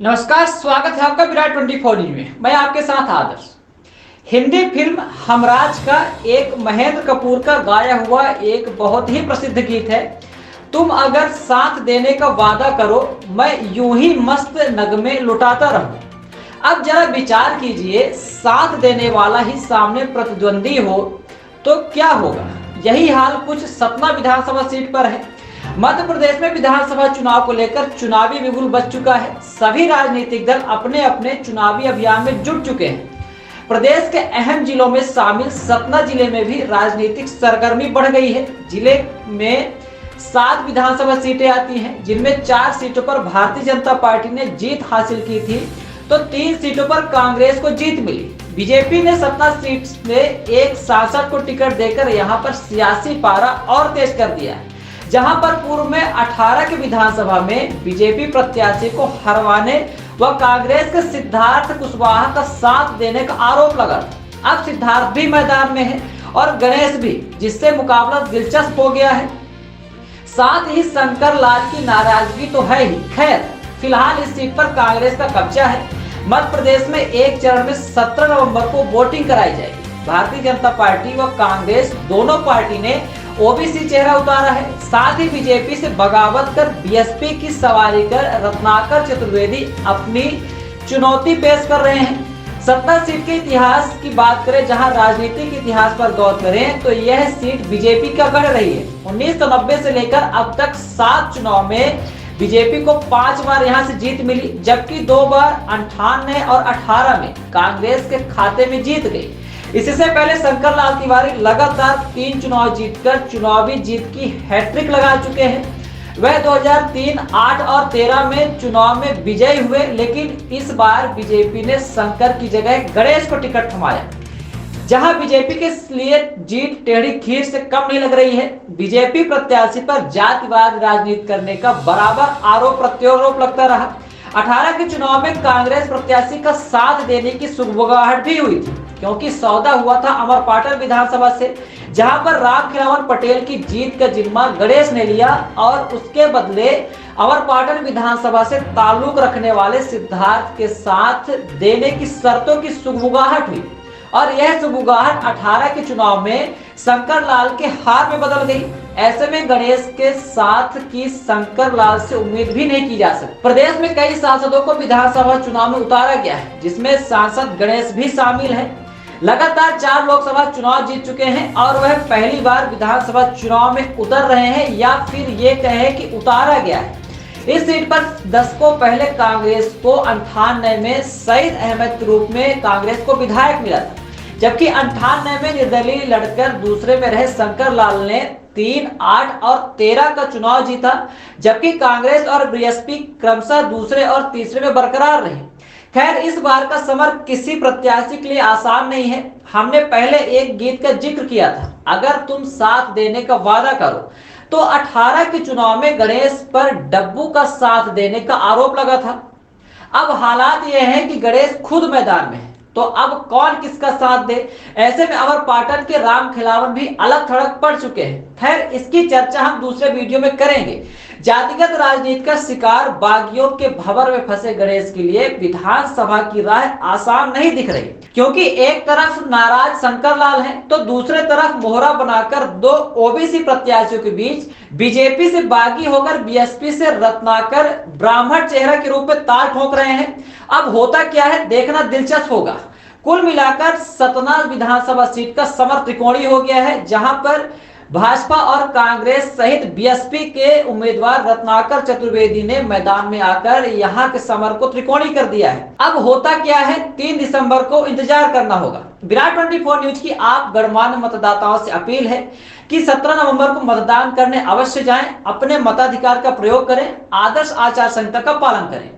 नमस्कार, स्वागत है आपका विराट 24 न्यूज में। मैं आपके साथ आदर्श। हिंदी फिल्म हमराज का एक महेंद्र कपूर का गाया हुआ एक बहुत ही प्रसिद्ध गीत है, तुम अगर साथ देने का वादा करो मैं यूं ही मस्त नगमे लुटाता रहूं। अब जरा विचार कीजिए, साथ देने वाला ही सामने प्रतिद्वंदी हो तो क्या होगा। यही हाल कुछ सतना विधानसभा सीट पर है। मध्य प्रदेश में विधानसभा चुनाव को लेकर चुनावी बिगुल बज चुका है। सभी राजनीतिक दल अपने अपने चुनावी अभियान में जुट चुके हैं। प्रदेश के अहम जिलों में शामिल सतना जिले में भी राजनीतिक सरगर्मी बढ़ गई है। जिले में 7 विधानसभा सीटें आती हैं, जिनमें 4 सीटों पर भारतीय जनता पार्टी ने जीत हासिल की थी तो 3 सीटों पर कांग्रेस को जीत मिली। बीजेपी ने सतना सीट में एक सांसद को टिकट देकर यहां पर सियासी पारा और तेज कर दिया है। जहां पर पूर्व में 18 के विधानसभा में बीजेपी प्रत्याशी को हरवाने व कांग्रेस के सिद्धार्थ कुशवाहा का साथ देने का आरोप लगा था। अब सिद्धार्थ भी मैदान में है और गणेश भी, जिससे मुकाबला दिलचस्प हो गया है। साथ ही शंकर लाल की नाराजगी तो है ही। खैर, फिलहाल इस सीट पर कांग्रेस का कब्जा है। मध्य प्रदेश में एक चरण में 17 नवंबर को वोटिंग कराई जाएगी। भारतीय जनता पार्टी व कांग्रेस दोनों पार्टी ने ओबीसी चेहरा उतारा है। साथ ही बीजेपी से बगावत कर बीएसपी की सवारी कर रत्नाकर चतुर्वेदी अपनी चुनौती पेश कर रहे हैं। सतना सीट के इतिहास की बात करें, जहां राजनीतिक इतिहास पर गौर करें तो यह सीट बीजेपी का गढ़ रही है। 1990 से लेकर अब तक 7 चुनाव में बीजेपी को 5 बार यहां से जीत मिली, जबकि 2 बार 98 और 18 में कांग्रेस के खाते में जीत गई। इससे पहले शंकर लाल तिवारी लगातार 3 चुनाव जीतकर चुनावी जीत की हैट्रिक लगा चुके हैं। वह 2003, 8 और 13 में चुनाव में विजयी हुए, लेकिन इस बार बीजेपी ने शंकर की जगह गणेश को टिकट थमाया। जहां बीजेपी के लिए जीत टेढ़ी खीर से कम नहीं लग रही है। बीजेपी प्रत्याशी पर जातिवाद राजनीति करने का बराबर आरोप प्रत्यारोप लगता रहा। 18 के चुनाव में कांग्रेस प्रत्याशी का साथ देने की सुगबुगाहट भी हुई थी, क्योंकि सौदा हुआ था अमरपाटन विधानसभा से, जहां पर रामखिलावन पटेल की जीत का जिम्मा गणेश ने लिया और उसके बदले अमरपाटन विधानसभा से ताल्लुक रखने वाले सिद्धार्थ के साथ देने की शर्तों की सुगबुगाहट हुई और यह सुगबुगाहट 18 के चुनाव में शंकर लाल के हार में बदल गई। ऐसे में गणेश के साथ की शंकर लाल से उम्मीद भी नहीं की जा सकती। प्रदेश में कई सांसदों को विधानसभा चुनाव में उतारा गया है, जिसमें सांसद गणेश भी शामिल है। लगातार 4 लोकसभा चुनाव जीत चुके हैं और वह पहली बार विधानसभा चुनाव में उतर रहे हैं, या फिर ये कहें कि उतारा गया है। इस सीट पर दशकों पहले कांग्रेस को 98 में सईद अहमद के रूप में कांग्रेस को विधायक मिला था, जबकि 98 में निर्दलीय लड़कर दूसरे में रहे शंकर लाल ने 3, 8 और 13 का चुनाव जीता, जबकि कांग्रेस और बीएसपी क्रमशः दूसरे और तीसरे में बरकरार रहे। खैर, इस बार का समर किसी प्रत्याशी के लिए आसान नहीं है। हमने पहले एक गीत का जिक्र किया था, अगर तुम साथ देने का वादा करो, तो 18 के चुनाव में गणेश पर डब्बू का साथ देने का आरोप लगा था। अब हालात यह है कि गणेश खुद मैदान में है, तो अब कौन किसका साथ दे। ऐसे में अमरपाटन के रामखिलावन भी अलग थड़क पड़ चुके हैं। खैर, इसकी चर्चा हम दूसरे वीडियो में करेंगे। जातिगत राजनीति का शिकार बागियों के भंवर में फंसे गणेश के लिए विधानसभा की राह आसान नहीं दिख रही, क्योंकि एक तरफ नाराज शंकर लाल है तो दूसरे तरफ मोहरा बनाकर 2 ओबीसी प्रत्याशियों के बीच बीजेपी से बागी होकर बीएसपी से रत्नाकर ब्राह्मण चेहरा के रूप में ताल ठोक रहे हैं। अब होता क्या है, देखना दिलचस्प होगा। कुल मिलाकर सतना विधानसभा सीट का समर त्रिकोणीय हो गया है, जहां पर भाजपा और कांग्रेस सहित बीएसपी के उम्मीदवार रत्नाकर चतुर्वेदी ने मैदान में आकर यहां के समर को त्रिकोणीय कर दिया है। अब होता क्या है, 3 दिसंबर को इंतजार करना होगा। विराट 24 न्यूज की आप गणमान्य मतदाताओं से अपील है कि 17 नवंबर को मतदान करने अवश्य जाएं, अपने मताधिकार का प्रयोग करें, आदर्श आचार संहिता का पालन करें।